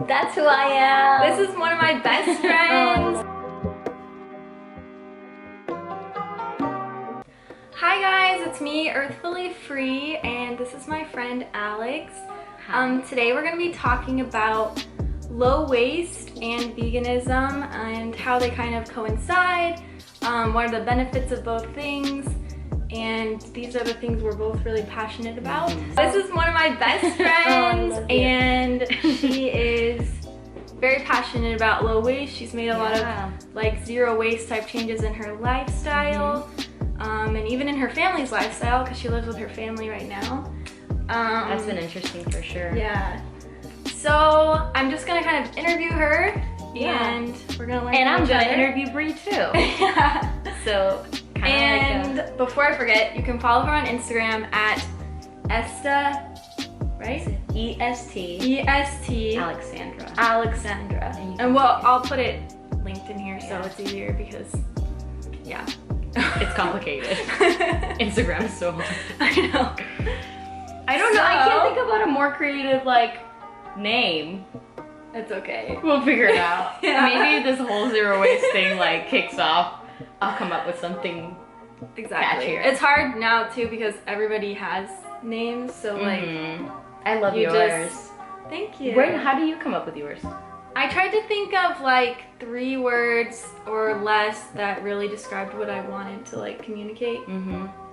That's who I am. This is one of my best friends. Hi guys, it's me, Earthfully Free, and this is my friend Alex. Today we're going to be talking about low waste and veganism and how they kind of coincide, what are the benefits of both things, and these are the things we're both really passionate about. This is one of my best friends, and she is very passionate about low waste. She's made a lot of like zero waste type changes in her lifestyle, and even in her family's lifestyle, because she lives with her family right now. That's been interesting for sure. Yeah. So I'm just gonna kind of interview her, and we're gonna learn. And I'm from each gonna other. interview Bree too. Yeah. So And before I forget, you can follow her on Instagram at Esta, right? EST Alexandra. Alexandra. And well, I'll put it linked in here so it's easier because, yeah. It's complicated. Instagram is so hard. I know. I don't know. I can't think about a more creative like name. It's okay. We'll figure it out. Yeah. Maybe this whole zero waste thing like kicks off. I'll come up with something Exactly. catchier. It's hard now too because everybody has names, so like. I love You yours. Thank you. How do you come up with yours? I tried to think of like 3 words or less that really described what I wanted to like communicate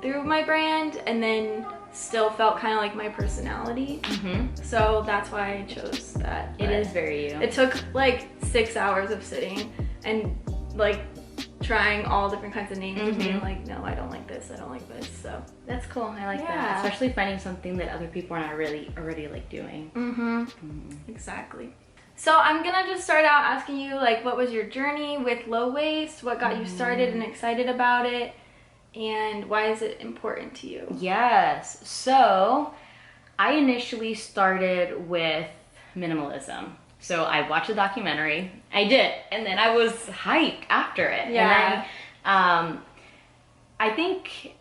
through my brand, and then still felt kind of like my personality. So that's why I chose that. It is very you. It took like 6 hours of sitting and like trying all different kinds of names and being like, no, I don't like this, I don't like this. So That's cool. I like that. Especially finding something that other people are not really already like doing. Exactly. So I'm gonna just start out asking you like, what was your journey with low waste? What got you started and excited about it? And why is it important to you? Yes. So I initially started with minimalism. So I watched a documentary. I did. And then I was hyped after it. Yeah. And then I think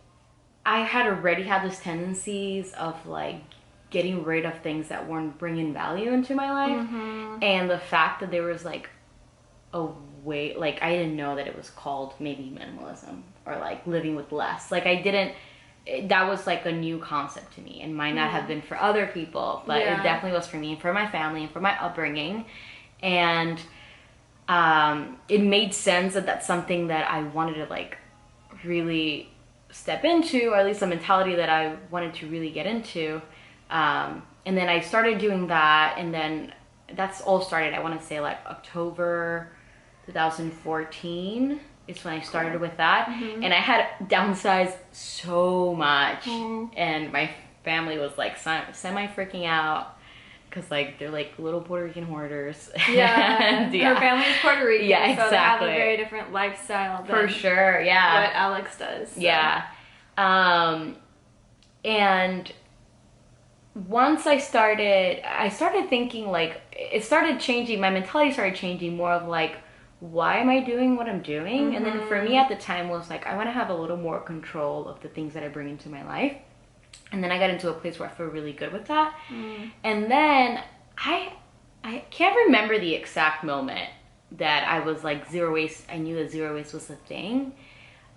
I had already had those tendencies of like getting rid of things that weren't bringing value into my life. And the fact that there was like a way, like I didn't know that it was called maybe minimalism or like living with less. Like I didn't, that was like a new concept to me and might not have been for other people, but it definitely was for me and for my family and for my upbringing. And it made sense that that's something that I wanted to like really step into, or at least a mentality that I wanted to really get into. And then I started doing that, and then that's all started, I want to say like October 2014 is when I started with that. And I had downsized so much, and my family was like semi freaking out because like they're like little Puerto Rican hoarders. Yeah, her family is Puerto Rican, yeah, exactly. So they have a very different lifestyle than for sure. Yeah, what Alex does. So. Yeah, and once I started thinking like, it started changing, my mentality started changing more of like, why am I doing what I'm doing? And then for me at the time was like, I want to have a little more control of the things that I bring into my life. And then I got into a place where I feel really good with that. And then I can't remember the exact moment that I was like zero waste. I knew that zero waste was a thing.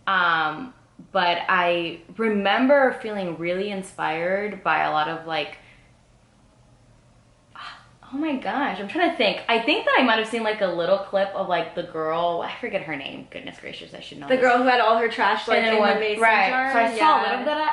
But I remember feeling really inspired by a lot of like, oh my gosh, I'm trying to think. I think that I might have seen like a little clip of like the girl, I forget her name. Goodness gracious, I should know. The girl who had all her trash like in the mason jar. So I saw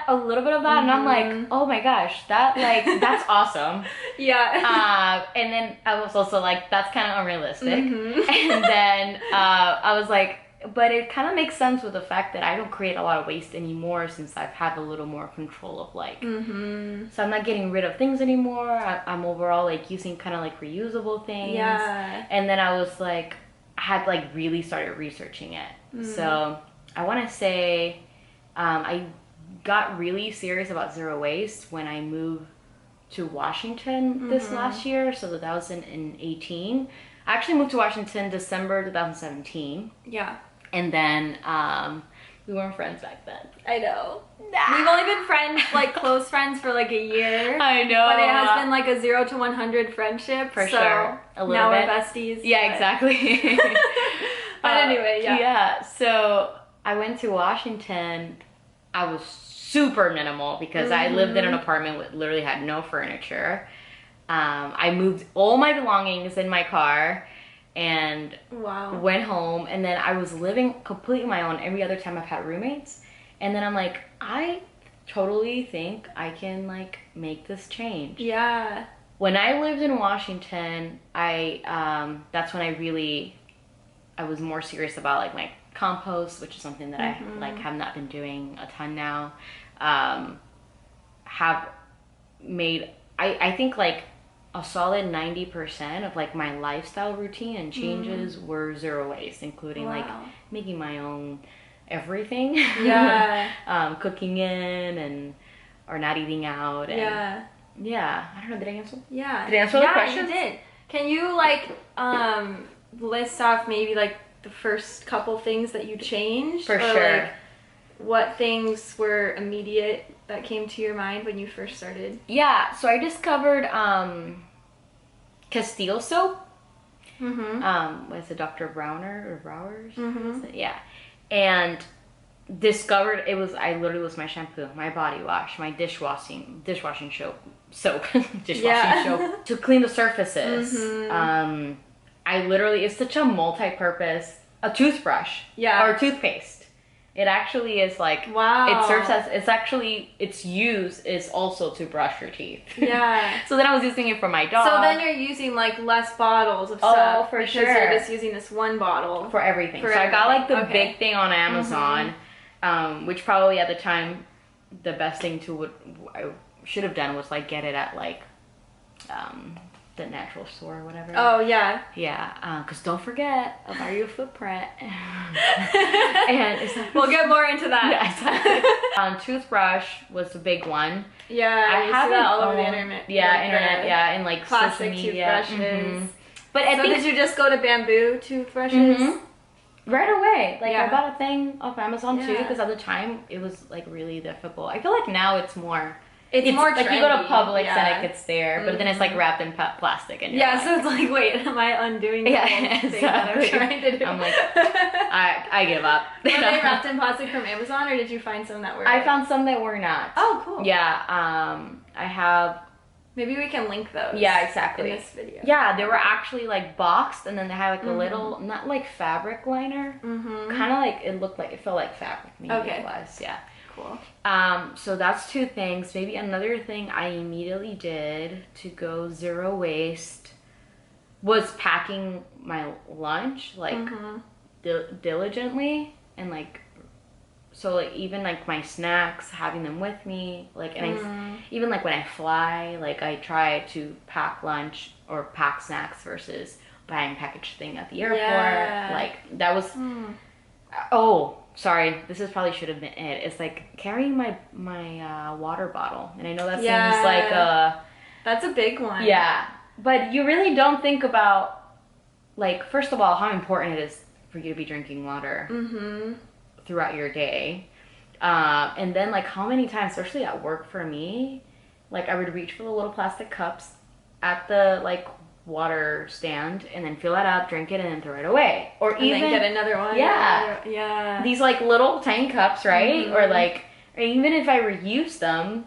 a little bit of that, and I'm like, oh my gosh, that like that's awesome. Yeah. And then I was also like, that's kind of unrealistic. And then I was like, but it kind of makes sense with the fact that I don't create a lot of waste anymore since I've had a little more control of like, so I'm not getting rid of things anymore. I'm overall like using kind of like reusable things. Yeah. And then I was like, I had like really started researching it. So I want to say I got really serious about zero waste when I moved to Washington this last year, so 2018. I actually moved to Washington December 2017. Yeah. And then We weren't friends back then. I know. We've only been friends, like close friends, for like a year. I know. But it has been like a 0 to 100 friendship. For so sure. A little now bit. we're besties. Yeah, exactly. But anyway, yeah. Yeah, so I went to Washington. I was super minimal because I lived in an apartment with literally had no furniture. I moved all my belongings in my car and went home, and then I was living completely my own every other time I've had roommates. And then I'm like, I totally think I can like make this change. Yeah. When I lived in Washington, that's when I was more serious about like my compost, which is something that I like have not been doing a ton now. Have made I think like a solid 90% of like my lifestyle routine and changes were zero waste, including like making my own everything. Yeah. Cooking in or not eating out. And yeah. I don't know. Did I answer? Yeah. Did I answer the questions? You did. Can you like list off maybe like the first couple things that you changed? For or, sure. Like, what things were immediate that came to your mind when you first started? Yeah. So I discovered Castile soap. Was it Dr. Browner or Browers? Yeah. And discovered I literally was my shampoo, my body wash, my dishwashing soap to clean the surfaces. I literally, it's such a multi-purpose, a toothbrush or toothpaste. It actually is like, it serves as, its use is also to brush your teeth. Yeah. So then I was using it for my dog. So then you're using like less bottles of stuff. Oh, for sure. Because you're just using this one bottle. For everything. So I got like the big thing on Amazon, which probably at the time, the best thing I should have done was like get it at like, the natural store or whatever. Oh, yeah. Yeah, because don't forget about your footprint. And we'll get more into that. Yeah, exactly. Toothbrush was the big one. Yeah, I see that all over the internet. Yeah, internet, and like plastic social media. Toothbrushes. But I think, did you just go to bamboo toothbrushes? Right away. Like, I bought a thing off Amazon too, because at the time it was like really difficult. I feel like now it's more... It's more like trendy. You go to Publix and it's there, but then it's like wrapped in plastic. And so it's like, wait, am I undoing the whole thing that I'm trying to do? I'm like, I give up. Were they wrapped in plastic from Amazon, or did you find some that were? I found some that were not. Oh, cool. Yeah, I have. Maybe we can link those. Yeah, exactly. In this video. Yeah, they were actually like boxed, and then they had like a little, not like fabric liner, kind of like it felt like fabric. Maybe it was. Yeah. Cool. So that's two things. Maybe another thing I immediately did to go zero waste was packing my lunch like diligently, and like, so like even like my snacks, having them with me, like, and even like when I fly, like I try to pack lunch or pack snacks versus buying packaged thing at the airport. Like that was sorry, this should have been it. It's like carrying my water bottle. And I know that seems like that's a big one. Yeah. But you really don't think about, like, first of all, how important it is for you to be drinking water throughout your day. And then, like, how many times, especially at work for me, like, I would reach for the little plastic cups at the, like, water stand and then fill that up, drink it, and then throw it away. Or even then get another one. Yeah. These like little tiny cups, right? Or like, or even if I reuse them,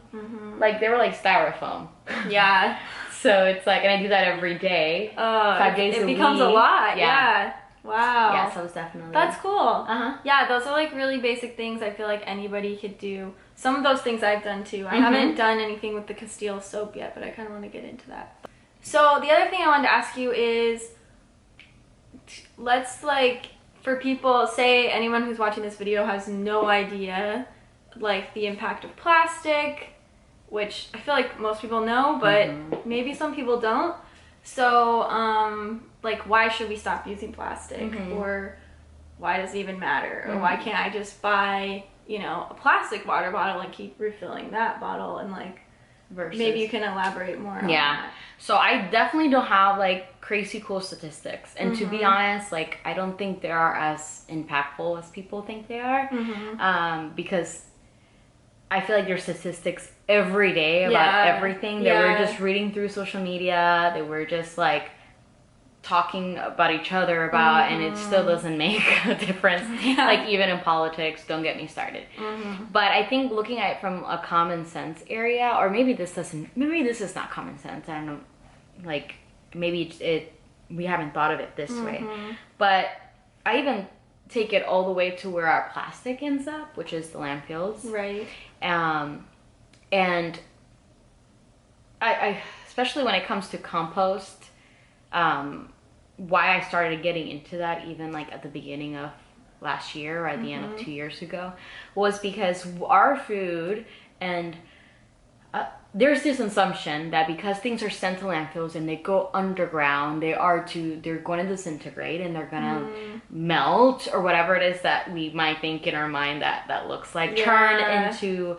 like they were like styrofoam. Yeah. So it's like, and I do that every day. 5 days a week. It becomes a lot. Yeah. Wow. Yeah, so it's definitely. That's cool. Yeah, those are like really basic things I feel like anybody could do. Some of those things I've done too. I haven't done anything with the Castile soap yet, but I kind of want to get into that. So the other thing I wanted to ask you is, let's like, for people, say anyone who's watching this video has no idea like the impact of plastic, which I feel like most people know, but maybe some people don't. So like, why should we stop using plastic? Or why does it even matter? Or why can't I just buy, you know, a plastic water bottle and keep refilling that bottle and like versus... Maybe you can elaborate more on that. So I definitely don't have like crazy cool statistics. And to be honest, like I don't think they are as impactful as people think they are. Because I feel like there's statistics every day about everything that we're just reading through social media, that we're just like talking about each other about, and it still doesn't make a difference. Like even in politics, don't get me started. But I think looking at it from a common sense area, or maybe this is not common sense, I don't know, like maybe we haven't thought of it this way, but I even take it all the way to where our plastic ends up, which is the landfills. Right. And I especially when it comes to compost, why I started getting into that even like at the beginning of last year or at the end of 2 years ago was because our food and there's this assumption that because things are sent to landfills and they go underground, they're going to disintegrate and they're going to melt or whatever it is that we might think in our mind that looks like turn into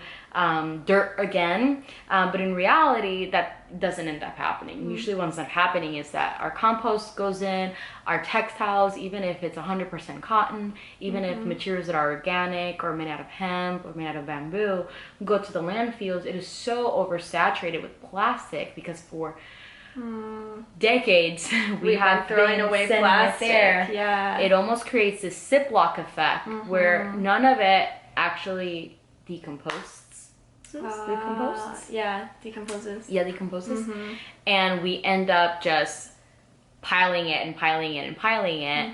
dirt again. But in reality, that doesn't end up happening. Usually what ends up happening is that our compost goes in, our textiles, even if it's 100% cotton, even if materials that are organic or made out of hemp or made out of bamboo go to the landfills, it is so oversaturated with plastic because for decades we have been throwing away plastic. There. It almost creates this Ziploc effect where none of it actually decomposes. Decomposes. And we end up just piling it and piling it and piling it.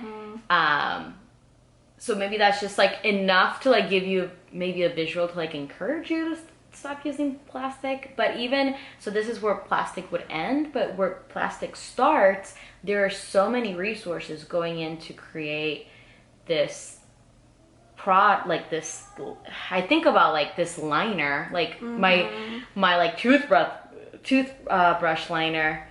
So maybe that's just like enough to like give you maybe a visual to like encourage you to stop using plastic. But even so, this is where plastic would end, but where plastic starts, there are so many resources going in to create this I think about like this liner, like my like toothbrush liner,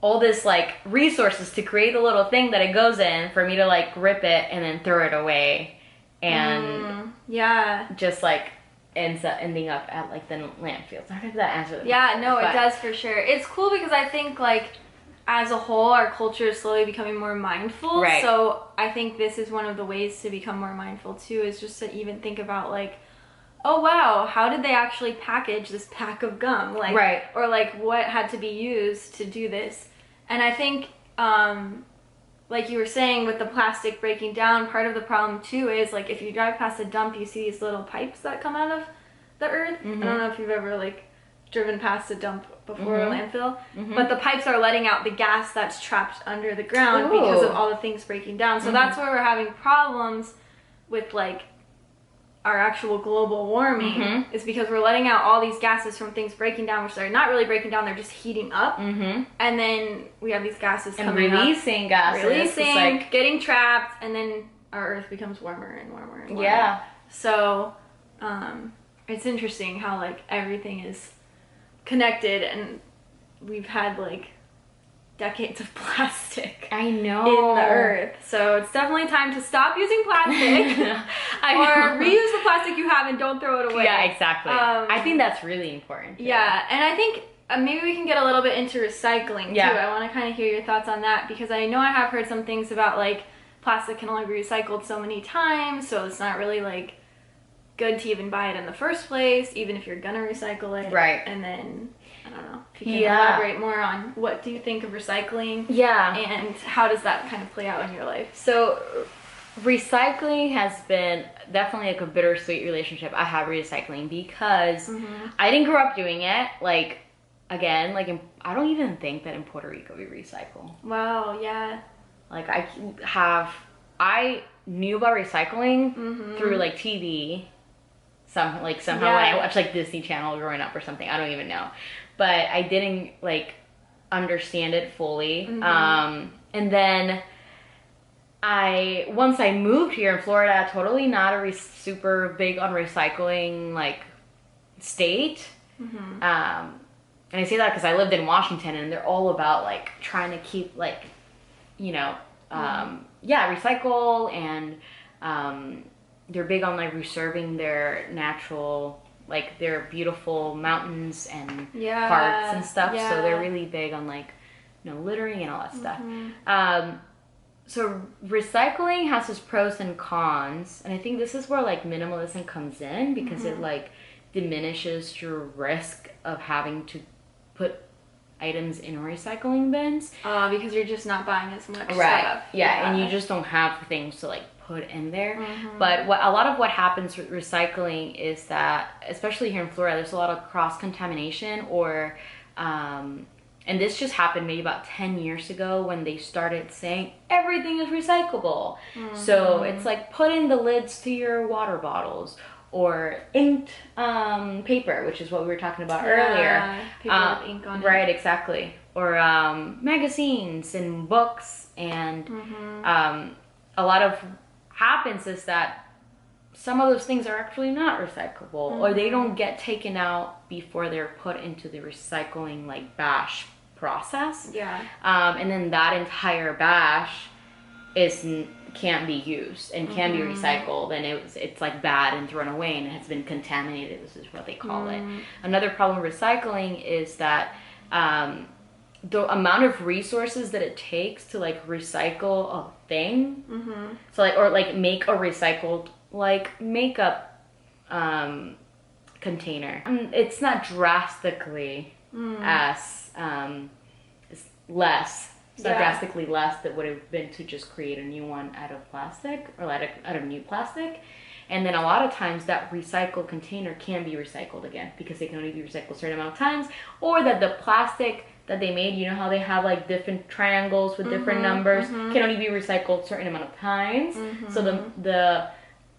all this like resources to create the little thing that it goes in for me to like rip it and then throw it away, and just like ending up at like the landfills. I don't know if that answers the question, it does for sure. It's cool because I think like as a whole, our culture is slowly becoming more mindful. Right. So I think this is one of the ways to become more mindful too, is just to even think about like, oh wow, how did they actually package this pack of gum? Like, or like what had to be used to do this? And I think, like you were saying with the plastic breaking down, part of the problem too is like if you drive past a dump, you see these little pipes that come out of the earth. I don't know if you've ever like driven past a dump before a landfill, but the pipes are letting out the gas that's trapped under the ground because of all the things breaking down. So that's where we're having problems with like our actual global warming, is because we're letting out all these gases from things breaking down, which they're not really breaking down, they're just heating up. And then we have these gases coming releasing gases, like getting trapped, and then our earth becomes warmer and warmer and warmer. So it's interesting how like everything is connected, and we've had like decades of plastic in the earth. So it's definitely time to stop using plastic or reuse the plastic you have and don't throw it away. Yeah, exactly. I think that's really important. Yeah, and I think maybe we can get a little bit into recycling too. I want to kind of hear your thoughts on that, because I know I have heard some things about like plastic can only be recycled so many times, so it's not really like good to even buy it in the first place, even if you're gonna recycle it. And then I don't know if you can elaborate more on what do you think of recycling, and how does that kind of play out in your life? So recycling has been definitely like a bittersweet relationship I have with recycling, because I didn't grow up doing it. Like again, like I don't even think that in Puerto Rico we recycle. Wow. Yeah. Like I knew about recycling through like TV. Somehow when I watched like Disney Channel growing up or something, I don't even know, but I didn't like understand it fully. And then once I moved here in Florida, totally not a super big on recycling like state. And I say that because I lived in Washington, and they're all about like trying to keep like, you know, recycle, and they're big on like reserving their natural like their beautiful mountains and Yeah. parks and stuff. Yeah. So they're really big on like, littering and all that stuff. So recycling has its pros and cons, and I think this is where like minimalism comes in, because it like diminishes your risk of having to put items in recycling bins. Because you're just not buying as much Right. stuff. Yeah, and you just don't have things to like put in there. But a lot of what happens with recycling is that, especially here in Florida, there's a lot of cross contamination, or and this just happened maybe about 10 years ago when they started saying everything is recyclable. So it's like putting the lids to your water bottles, or inked paper, which is what we were talking about earlier. Paper with ink on it. Right, exactly. Or magazines and books. And a lot of happens is that some of those things are actually not recyclable, or they don't get taken out before they're put into the recycling like bash process. Yeah. And then that entire bash can't be used and can be recycled, and it's like bad and thrown away, and it has been contaminated. This is what they call it. Another problem with recycling is that the amount of resources that it takes to like recycle a thing. So like, or like make a recycled like makeup container. It's not drastically as it's less. It's not drastically less than would have been to just create a new one out of plastic, or out of new plastic. And then a lot of times that recycled container can be recycled again, because they can only be recycled a certain amount of times, or that the plastic that they made, how they have like different triangles with different numbers, can only be recycled a certain amount of times. So the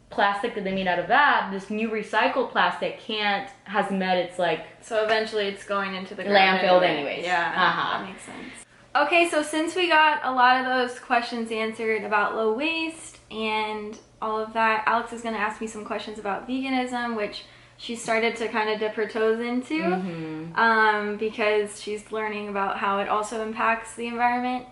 plastic that they made out of that, this new recycled plastic has met its like... So eventually it's going into the landfill anyways. Yeah, that makes sense. Okay, so since we got a lot of those questions answered about low waste and all of that, Alex is going to ask me some questions about veganism, which she started to kind of dip her toes into, because she's learning about how it also impacts the environment.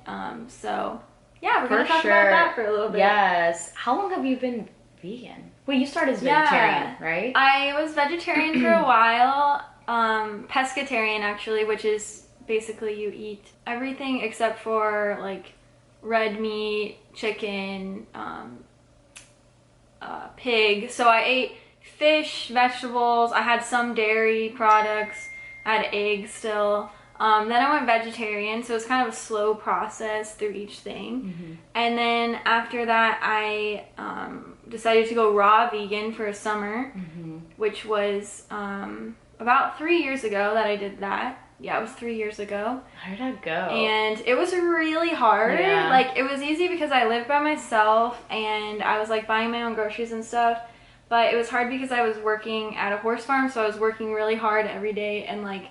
So yeah, we're going to talk about that for a little bit. Yes. How long have you been vegan? Well, you started as vegetarian, right? I was vegetarian for a while, pescatarian actually, which is basically you eat everything except for like red meat, chicken, pig. So I ate fish, vegetables, I had some dairy products, I had eggs still. Then I went vegetarian, so it's kind of a slow process through each thing. And then after that, I decided to go raw vegan for a summer, which was about 3 years ago that I did that. Yeah, it was 3 years ago. How did that go? And it was really hard. Yeah. Like, it was easy because I lived by myself and I was like buying my own groceries and stuff. But it was hard because I was working at a horse farm, so I was working really hard every day, and like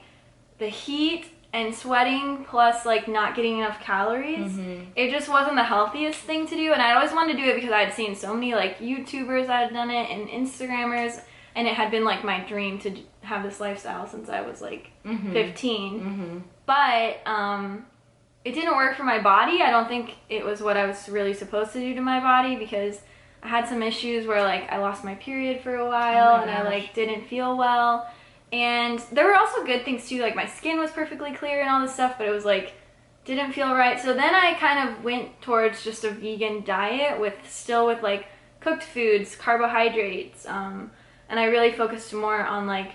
the heat and sweating plus like not getting enough calories, it just wasn't the healthiest thing to do. And I always wanted to do it because I had seen so many like YouTubers that had done it and Instagrammers, and it had been like my dream to have this lifestyle since I was like 15. But it didn't work for my body. I don't think it was what I was really supposed to do to my body, because I had some issues where like I lost my period for a while, and I like didn't feel well. And there were also good things too, like my skin was perfectly clear and all this stuff, but it was like didn't feel right. So then I kind of went towards just a vegan diet with like cooked foods, carbohydrates, and I really focused more on like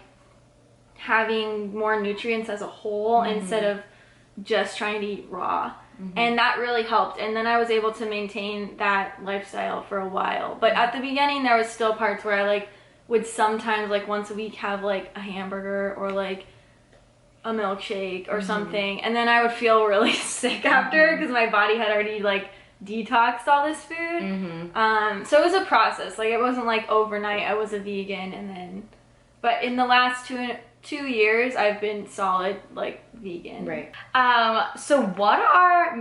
having more nutrients as a whole instead of just trying to eat raw. And that really helped. And then I was able to maintain that lifestyle for a while. But at the beginning, there was still parts where I like would sometimes like once a week have like a hamburger or like a milkshake or something. And then I would feel really sick after because my body had already like detoxed all this food. So it was a process. Like it wasn't like overnight I was a vegan and then, but in the last two years I've been solid like vegan. Right. So what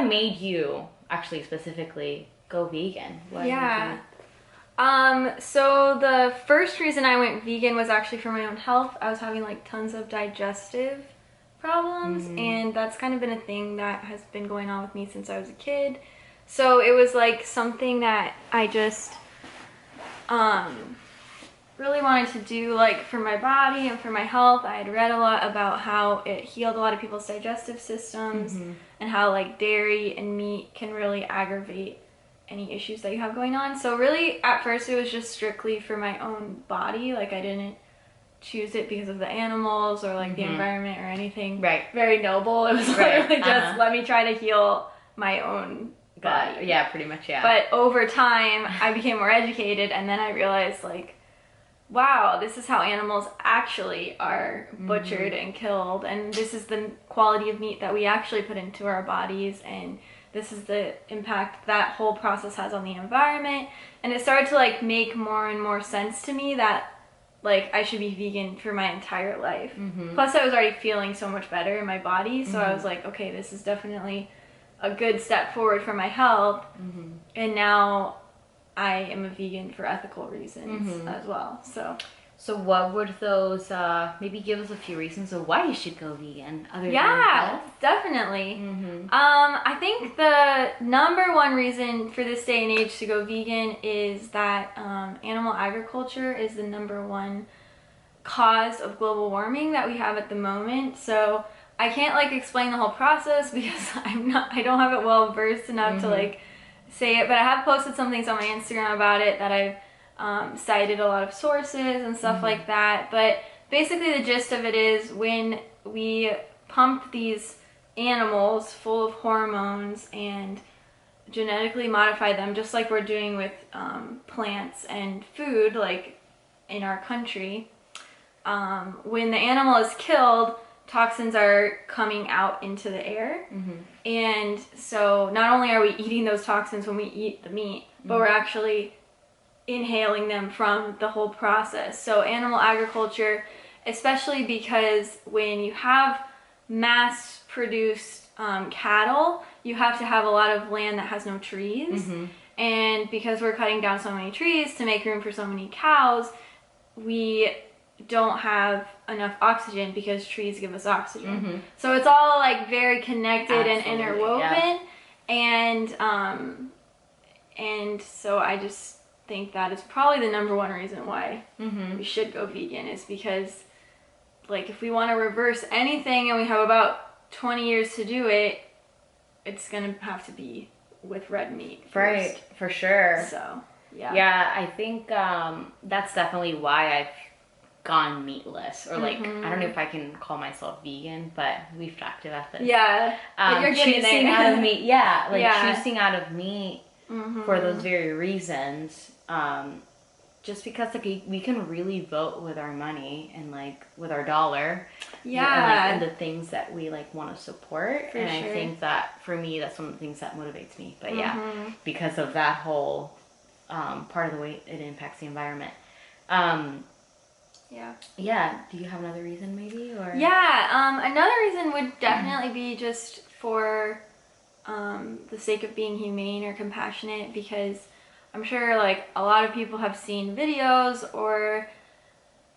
made you actually specifically go vegan? So the first reason I went vegan was actually for my own health. I was having like tons of digestive problems, and that's kind of been a thing that has been going on with me since I was a kid. So it was like something that I just really wanted to do, like, for my body and for my health. I had read a lot about how it healed a lot of people's digestive systems and how, like, dairy and meat can really aggravate any issues that you have going on. So really, at first, it was just strictly for my own body. Like, I didn't choose it because of the animals or, like, the environment or anything very noble. It was literally just, let me try to heal my own body. Yeah, pretty much, yeah. But over time, I became more educated, and then I realized, like, wow, this is how animals actually are butchered and killed, and this is the quality of meat that we actually put into our bodies, and this is the impact that whole process has on the environment. And it started to, like, make more and more sense to me that, like, I should be vegan for my entire life. Plus, I was already feeling so much better in my body, so I was like, okay, this is definitely a good step forward for my health. And now I am a vegan for ethical reasons as well. So what would those, maybe give us a few reasons of why you should go vegan other than health? Definitely. I think the number one reason for this day and age to go vegan is that animal agriculture is the number one cause of global warming that we have at the moment. So I can't, like, explain the whole process because I don't have it well versed enough to, like, say it, but I have posted some things on my Instagram about it that I've cited a lot of sources and stuff like that. But basically the gist of it is when we pump these animals full of hormones and genetically modify them, just like we're doing with plants and food, like in our country, when the animal is killed, toxins are coming out into the air. And so not only are we eating those toxins when we eat the meat, but we're actually inhaling them from the whole process. So animal agriculture, especially because when you have mass produced cattle, you have to have a lot of land that has no trees. And because we're cutting down so many trees to make room for so many cows, we don't have enough oxygen because trees give us oxygen. So it's all, like, very connected and interwoven. And so I just think that is probably the number one reason why we should go vegan, is because, like, if we want to reverse anything and we have about 20 years to do it, it's gonna have to be with red meat first. Right, for sure. So yeah, I think that's definitely why I've gone meatless, or, like, I don't know if I can call myself vegan, but we've talked about this. But you're choosing out of meat. Choosing out of meat for those very reasons. Just because, like, we can really vote with our money and, like, with our dollar. And the things that we, like, want to support. I think that for me, that's one of the things that motivates me. But because of that whole part of the way it impacts the environment. Do you have another reason maybe? Or another reason would definitely be just for the sake of being humane or compassionate, because I'm sure, like, a lot of people have seen videos or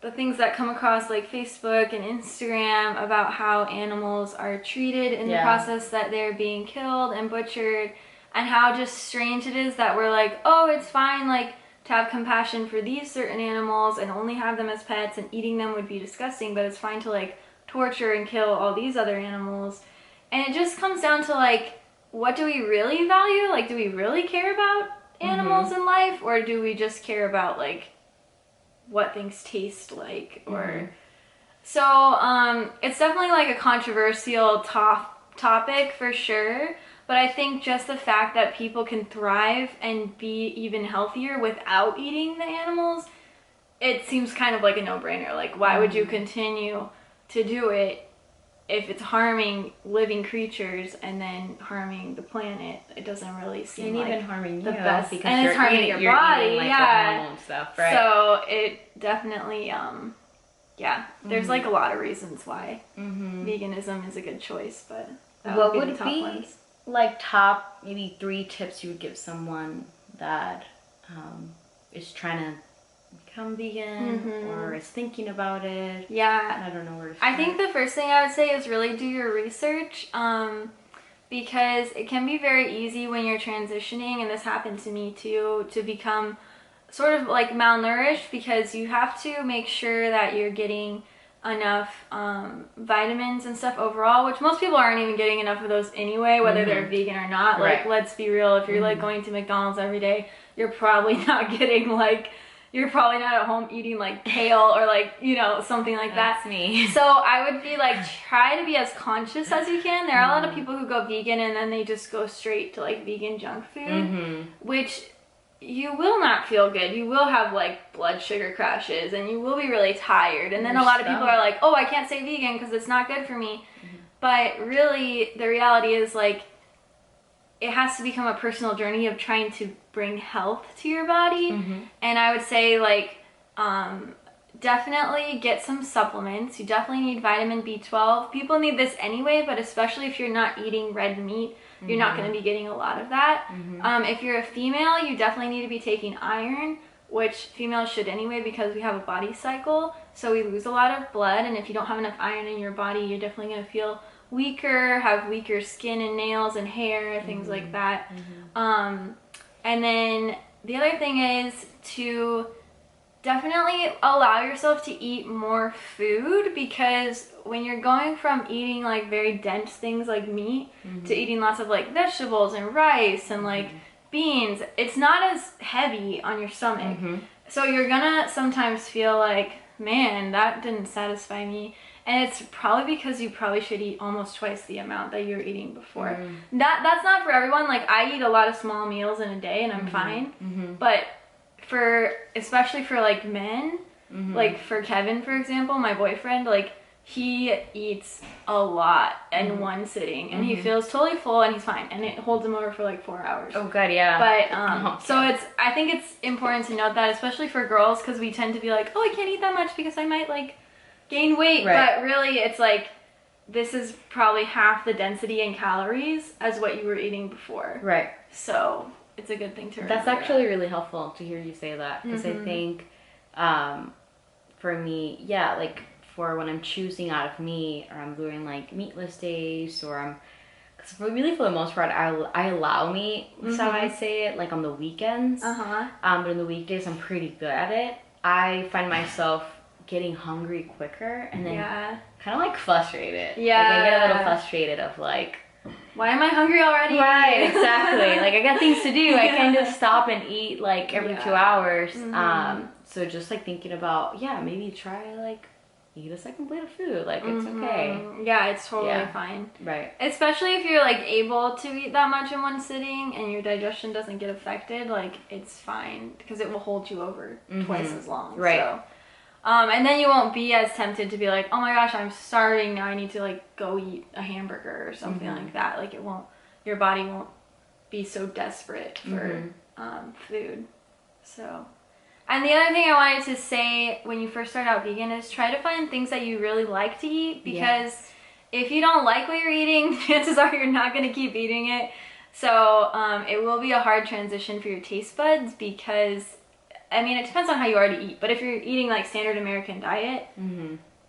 the things that come across, like, Facebook and Instagram about how animals are treated in the process that they're being killed and butchered, and how just strange it is that we're like, oh, it's fine, like, to have compassion for these certain animals and only have them as pets, and eating them would be disgusting, but it's fine to, like, torture and kill all these other animals. And it just comes down to, like, what do we really value? Like, do we really care about animals in life, or do we just care about, like, what things taste like? Or so it's definitely, like, a controversial topic for sure. But I think just the fact that people can thrive and be even healthier without eating the animals, it seems kind of like a no-brainer. Like, why would you continue to do it if it's harming living creatures and then harming the planet? It doesn't really seem and like even harming the you, best. because and it's harming your body. Eating, like, the hormone stuff, right? So it definitely, there's like a lot of reasons why veganism is a good choice, but that what would would be the top ones. Like, top maybe 3 tips you would give someone that is trying to become vegan or is thinking about it? I don't know where to start. I think the first thing I would say is really do your research, because it can be very easy when you're transitioning, and this happened to me too, to become sort of like malnourished because you have to make sure that you're getting enough vitamins and stuff overall, which most people aren't even getting enough of those anyway, whether they're vegan or not. Like, let's be real, if you're like going to McDonald's every day, you're probably not getting like, you're probably not at home eating like kale or like, you know, something like that. That's me. So I would be like, try to be as conscious as you can. There are a lot of people who go vegan and then they just go straight to like vegan junk food, which you will not feel good. You will have like blood sugar crashes and you will be really tired. And then a lot of people are like, oh, I can't say vegan because it's not good for me. But really, the reality is like, it has to become a personal journey of trying to bring health to your body. And I would say like, definitely get some supplements. You definitely need vitamin B12. People need this anyway, but especially if you're not eating red meat, you're not going to be getting a lot of that. If you're a female, you definitely need to be taking iron, which females should anyway because we have a body cycle. So we lose a lot of blood, and if you don't have enough iron in your body, you're definitely going to feel weaker, have weaker skin and nails and hair, things like that. And then the other thing is to definitely allow yourself to eat more food, because when you're going from eating like very dense things like meat to eating lots of like vegetables and rice and like beans, it's not as heavy on your stomach. So you're gonna sometimes feel like, man, that didn't satisfy me. And it's probably because you probably should eat almost twice the amount that you were eating before. That's not for everyone. Like, I eat a lot of small meals in a day and I'm fine. But especially for like men, like for Kevin, for example, my boyfriend, like he eats a lot in one sitting and he feels totally full and he's fine. And it holds him over for like 4 hours. Oh god, yeah. But, so I think it's important to note that, especially for girls, because we tend to be like, oh, I can't eat that much because I might like gain weight, but really it's like, this is probably half the density in calories as what you were eating before. So it's a good thing to remember. That's actually really helpful to hear you say that, because I think for me, yeah, like for when I'm choosing out of meat, or I'm doing like meatless days, or because really for the most part I allow meat, that's how I say it, like on the weekends. But in the weekdays I'm pretty good at it. I find myself getting hungry quicker and then kind of like frustrated. Like I get a little frustrated of like, why am I hungry already? Right, exactly. Like I got things to do. I can't just stop and eat like every 2 hours. So just like thinking about, maybe try like eat a second plate of food. Like it's okay. Yeah, it's totally fine. Right. Especially if you're like able to eat that much in one sitting and your digestion doesn't get affected, like it's fine because it will hold you over twice as long. Right. So. And then you won't be as tempted to be like, oh my gosh, I'm starving now, I need to like go eat a hamburger or something like that. Like your body won't be so desperate for food. So, and the other thing I wanted to say when you first start out vegan is try to find things that you really like to eat, because if you don't like what you're eating, chances are you're not going to keep eating it. So it will be a hard transition for your taste buds, because I mean, it depends on how you already eat, but if you're eating like standard American diet,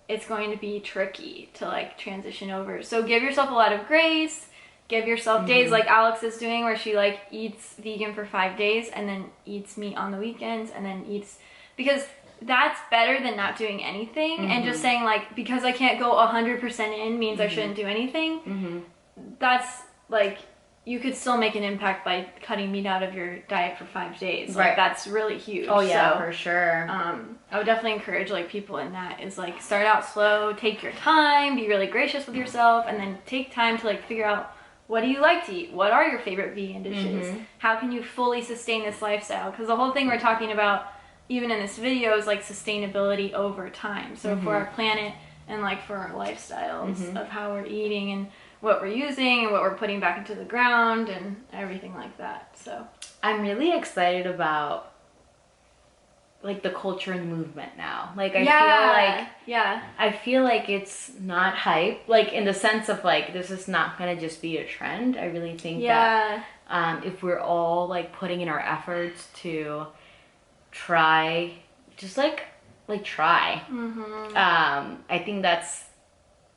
it's going to be tricky to like transition over. So give yourself a lot of grace, give yourself days like Alex is doing, where she like eats vegan for 5 days and then eats meat on the weekends and then eats, because that's better than not doing anything and just saying like, because I can't go 100% in means I shouldn't do anything. That's like, you could still make an impact by cutting meat out of your diet for 5 days. Like, that's really huge. Oh yeah, so, for sure. I would definitely encourage like people in that is like, start out slow, take your time, be really gracious with yourself, and then take time to like figure out, what do you like to eat? What are your favorite vegan dishes? How can you fully sustain this lifestyle? Because the whole thing we're talking about, even in this video, is like sustainability over time. So for our planet and like for our lifestyles of how we're eating and what we're using and what we're putting back into the ground and everything like that. So I'm really excited about like the culture and movement now. Like I feel like it's not hype, like in the sense of like, this is not gonna just be a trend. I really think that if we're all like putting in our efforts to try, just like try, I think that's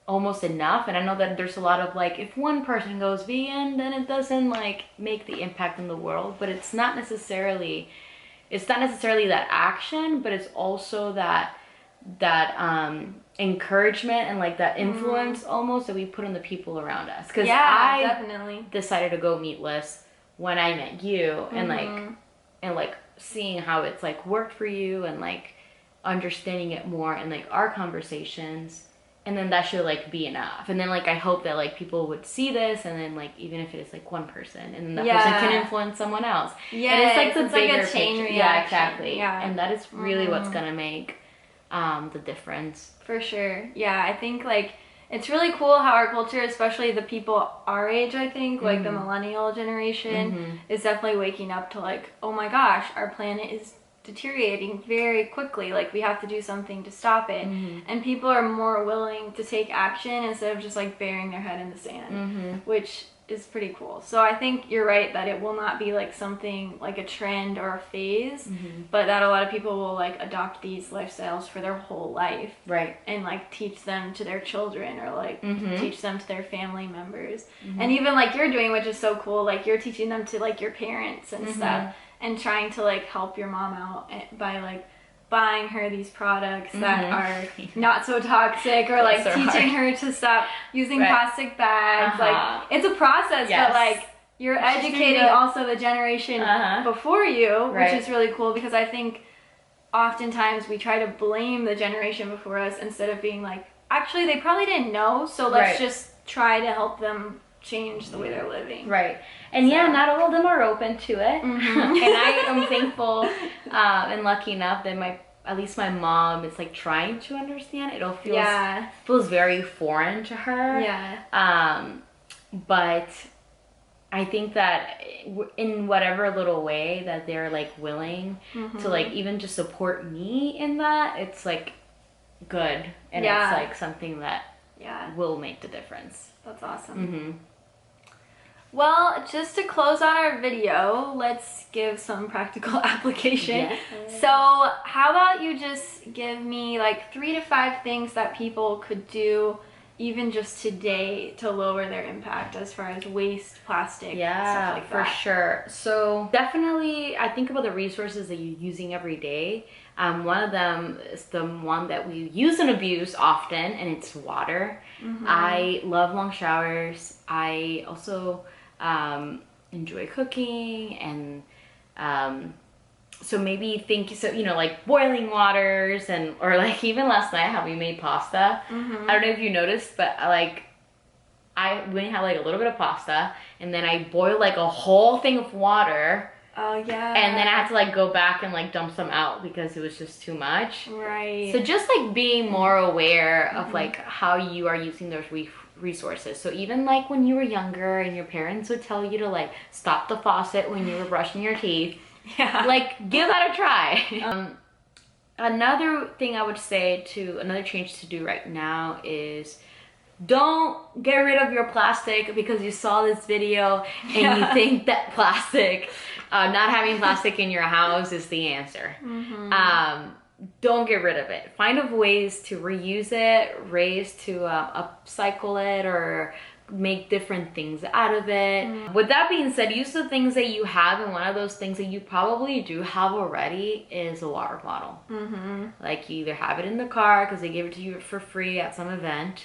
almost enough. And I know that there's a lot of like, if one person goes vegan, then it doesn't like make the impact in the world, but it's not necessarily it's not necessarily that action, but it's also that encouragement and like that influence almost that we put on the people around us. Because I definitely decided to go meatless when I met you, and like seeing how it's like worked for you, and like understanding it more in like our conversations, and then that should like be enough. And then like I hope that like people would see this, and then like even if it is like one person, and then that person can influence someone else. Yeah, and it's like the bigger like a chain picture. reaction. Yeah, exactly. Yeah. And that is really what's gonna make the difference. For sure. Yeah, I think like it's really cool how our culture, especially the people our age, I think, like the millennial generation, is definitely waking up to like, oh my gosh, our planet is deteriorating very quickly. Like we have to do something to stop it. And people are more willing to take action instead of just like burying their head in the sand, which is pretty cool. So I think you're right that it will not be like something like a trend or a phase, but that a lot of people will like adopt these lifestyles for their whole life, right? And like teach them to their children, or like teach them to their family members, and even like you're doing, which is so cool, like you're teaching them to like your parents and stuff, and trying to like help your mom out by like buying her these products that are not so toxic, or like teaching her to stop using plastic bags. Like it's a process, but like you're educating also the generation before you, which is really cool, because I think oftentimes we try to blame the generation before us instead of being like, actually they probably didn't know, so let's just try to help them change the way they're living. Right. And yeah, not all of them are open to it. And I am thankful and lucky enough that at least my mom is like trying to understand. It all feels very foreign to her. Yeah. But I think that in whatever little way that they're like willing to like even just support me in that, it's like good. And it's like something that will make the difference. That's awesome. Well, just to close out our video, let's give some practical application. So how about you just give me like 3 to 5 things that people could do even just today to lower their impact as far as waste, plastic, stuff like for sure. So definitely, I think about the resources that you're using every day. One of them is the one that we use and abuse often, and it's water. I love long showers. I also enjoy cooking, and so maybe like boiling waters, or like even last night how we made pasta. I don't know if you noticed, but we had like a little bit of pasta, and then I boiled like a whole thing of water. Oh yeah. And then I had to like go back and like dump some out because it was just too much. Right. So just like being more aware of like how you are using those resources. So even like when you were younger and your parents would tell you to like stop the faucet when you were brushing your teeth, like give that a try. Another thing I would say another change to do right now is don't get rid of your plastic because you saw this video and you think that plastic, not having plastic in your house is the answer. Don't get rid of it. Find of ways to reuse it, ways to upcycle it, or make different things out of it. With that being said, use the things that you have, and one of those things that you probably do have already is a water bottle. Like you either have it in the car because they give it to you for free at some event,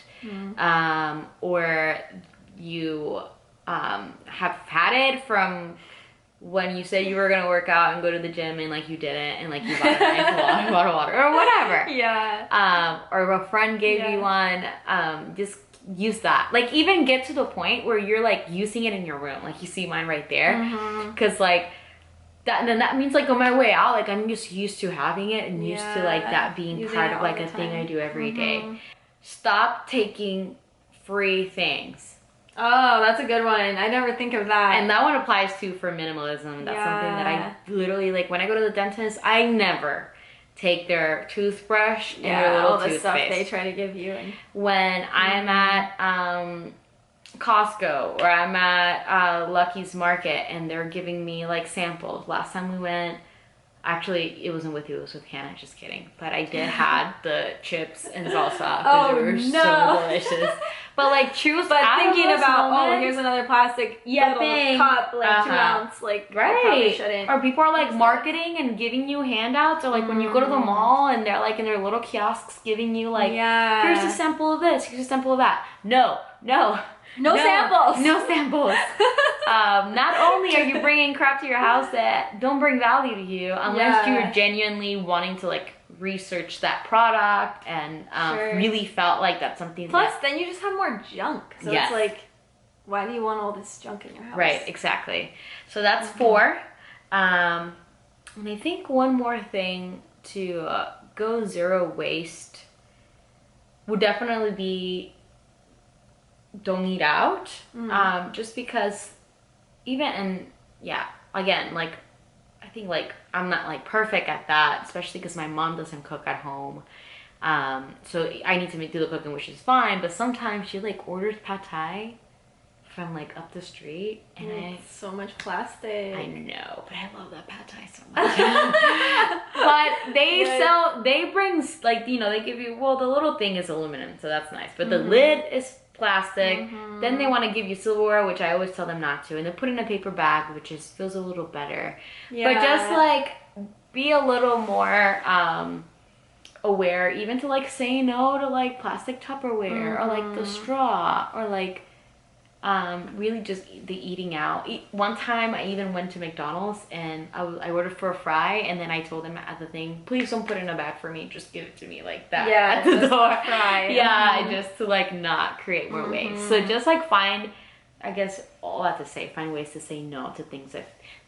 or you have had it from when you said you were gonna work out and go to the gym and like you didn't, and like you bought a nice bottle of water or whatever. Or a friend gave you one. Just use that. Like even get to the point where you're like using it in your room. Like you see mine right there, because like that means like on my way out, like I'm just used to having it and used to like that being using part it of all like the a thing I time. do every day. Stop taking free things. Oh, that's a good one. I never think of that. And that one applies too for minimalism. That's something that I literally, like when I go to the dentist, I never take their toothbrush and their little all the toothpaste. stuff they try to give you. When I'm at Costco, or I'm at Lucky's Market, and they're giving me like samples. Last time we went, Actually, it wasn't with you, it was with Hannah, just kidding. But I did had the chips and salsa because Oh, they were no. so delicious. But like truth, But out of thinking those about, moments, oh, here's another plastic little thing. cup, like 2 ounce, like I probably right. shouldn't. Or people are like marketing and giving you handouts, or like when you go to the mall and they're like in their little kiosks giving you like, here's a sample of this, here's a sample of that. No samples. No samples. Not only are you bringing crap to your house that don't bring value to you, unless you're genuinely wanting to like research that product and really felt like that's something. Plus, then you just have more junk. So it's like, why do you want all this junk in your house? Right, exactly. So that's 4. And I think one more thing to go zero waste would definitely be don't eat out. Just because again, like I think like I'm not like perfect at that, especially because my mom doesn't cook at home. So I need to do the cooking, which is fine, but sometimes she like orders pad thai from like up the street, and it's so much plastic. I know, but I love that pad thai so much. But they bring like, you know, they give you, well, the little thing is aluminum, so that's nice, but the lid is plastic. Then they want to give you silverware, which I always tell them not to, and they put in a paper bag, which is feels a little better. But just like be a little more aware, even to like say no to like plastic Tupperware or like the straw, or like really just the eating out. One time I even went to McDonald's and I ordered for a fry, and then I told them at the thing, please don't put it in a bag for me, just give it to me like that at the door. Just to like not create more waste. So just like find, I guess all that to say, find ways to say no to things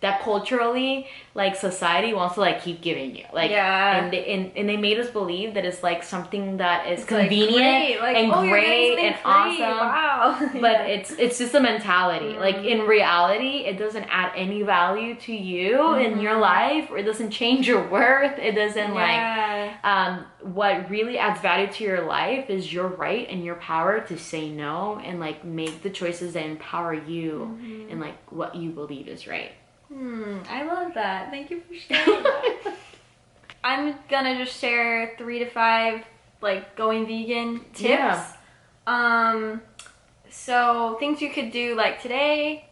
that culturally, like society wants to like keep giving you, like and they made us believe that it's like something that is convenient and great and awesome. Wow. But it's just a mentality. Like in reality, it doesn't add any value to you in your life, or it doesn't change your worth. It doesn't what really adds value to your life is your right and your power to say no and like make the choices that empower you and like what you believe is right. I love that. Thank you for sharing that. I'm gonna just share 3 to 5 like going vegan tips. So things you could do, like today,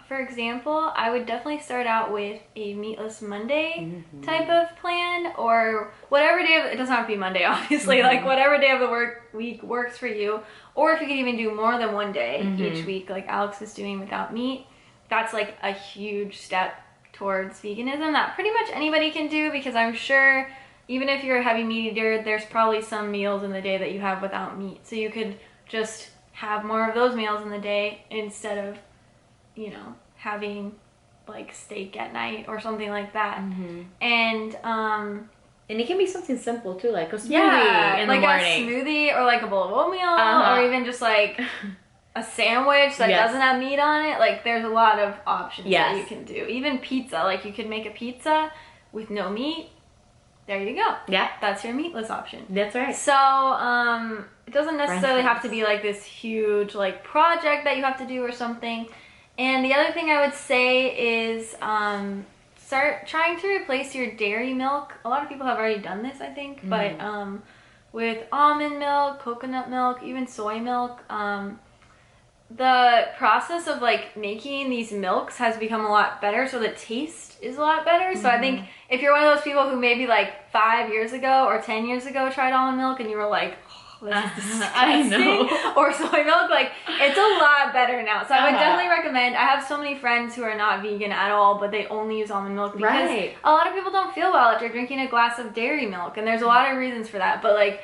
for example, I would definitely start out with a Meatless Monday type of plan, or whatever day of, it doesn't have to be Monday, obviously, like whatever day of the week works for you. Or if you could even do more than one day each week, like Alex is doing without meat. That's like a huge step towards veganism that pretty much anybody can do, because I'm sure even if you're a heavy meat eater, there's probably some meals in the day that you have without meat. So you could just have more of those meals in the day instead of, you know, having like steak at night or something like that. And it can be something simple too, like a smoothie in the morning. A smoothie, or like a bowl of oatmeal, or even just like a sandwich that doesn't have meat on it. Like there's a lot of options that you can do. Even pizza, like you could make a pizza with no meat. There you go. Yeah. That's your meatless option. That's right. So it doesn't necessarily have to be like this huge like project that you have to do or something. And the other thing I would say is start trying to replace your dairy milk. A lot of people have already done this, I think, but with almond milk, coconut milk, even soy milk, the process of like making these milks has become a lot better, so the taste is a lot better. So I think if you're one of those people who maybe like 5 years ago or 10 years ago tried almond milk and you were like, oh, this is disgusting, I know. or soy milk, like it's a lot better now. So I would definitely recommend. I have so many friends who are not vegan at all, but they only use almond milk because a lot of people don't feel well after drinking a glass of dairy milk, and there's a lot of reasons for that, but like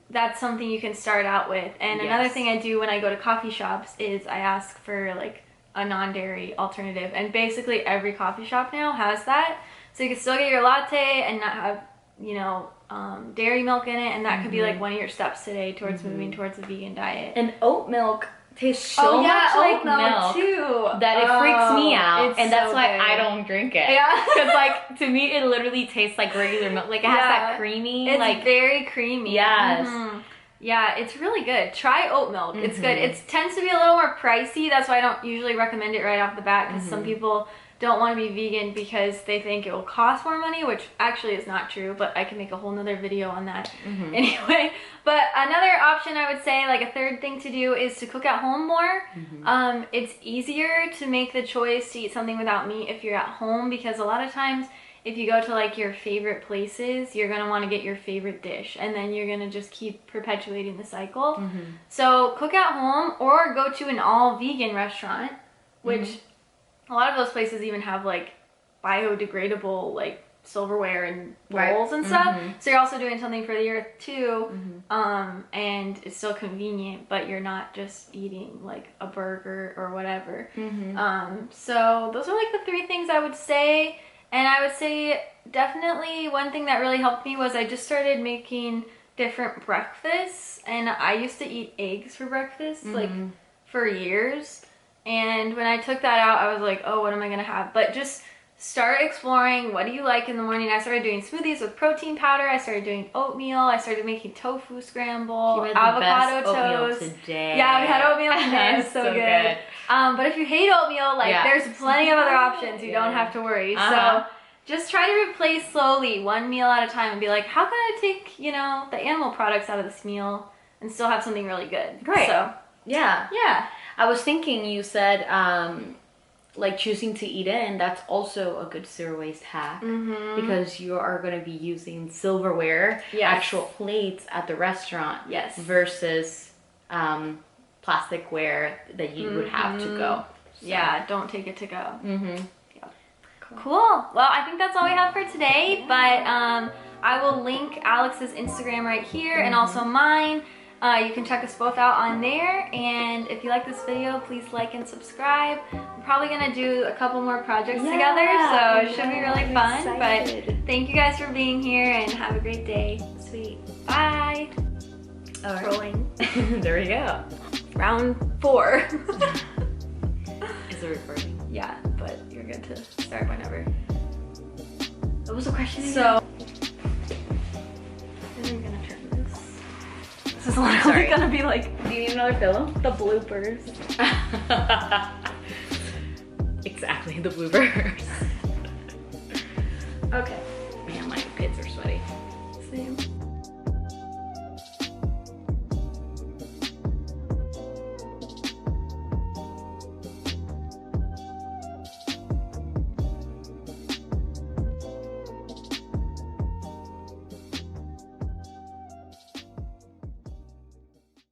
that's something you can start out with. And another thing I do when I go to coffee shops is I ask for like a non-dairy alternative, and basically every coffee shop now has that, so you can still get your latte and not have, you know, dairy milk in it, and that could be like one of your steps today towards moving towards a vegan diet. And oat milk tastes so much like milk too, that it freaks me out, and that's why I don't drink it. Because like to me it literally tastes like regular milk. Like it has that creamy, it's like very creamy. Yeah, it's really good. Try oat milk. It's good. It tends to be a little more pricey. That's why I don't usually recommend it right off the bat, because some people don't want to be vegan because they think it will cost more money, which actually is not true, but I can make a whole nother video on that anyway. But another option I would say, like a third thing to do, is to cook at home more. It's easier to make the choice to eat something without meat if you're at home, because a lot of times if you go to like your favorite places, you're gonna want to get your favorite dish, and then you're gonna just keep perpetuating the cycle. So cook at home or go to an all vegan restaurant, which a lot of those places even have like biodegradable like silverware and bowls and stuff. So you're also doing something for the earth too. And it's still convenient, but you're not just eating like a burger or whatever. So those are like the 3 things I would say. And I would say definitely one thing that really helped me was I just started making different breakfasts. And I used to eat eggs for breakfast like for years. And when I took that out, I was like, oh, what am I gonna have? But just start exploring, what do you like in the morning? I started doing smoothies with protein powder. I started doing oatmeal. I started making tofu scramble, avocado toast. Today. Yeah, we had oatmeal today. It was so good. But if you hate oatmeal, like there's plenty of other options. You don't have to worry. So just try to replace slowly, one meal at a time, and be like, how can I take, you know, the animal products out of this meal and still have something really good? Great. So yeah. I was thinking, you said like choosing to eat in, that's also a good zero waste hack, because you are going to be using silverware, actual plates at the restaurant, versus plasticware that you would have to go. So. Yeah, don't take it to go. Cool. Well, I think that's all we have for today, but I will link Alex's Instagram right here and also mine. You can check us both out on there, and if you like this video, please like and subscribe. We're probably gonna do a couple more projects together, so it should be really fun. But thank you guys for being here, and have a great day. Sweet. Bye. All right. Rolling. There we go. Round 4. Is it recording? Yeah, but you're good to start whenever. What was the question again? So, I'm gonna turn this. This is literally gonna be like, do you need another pillow? the bloopers. Exactly, the bloopers. Okay. Man, my pits are sweaty. Same.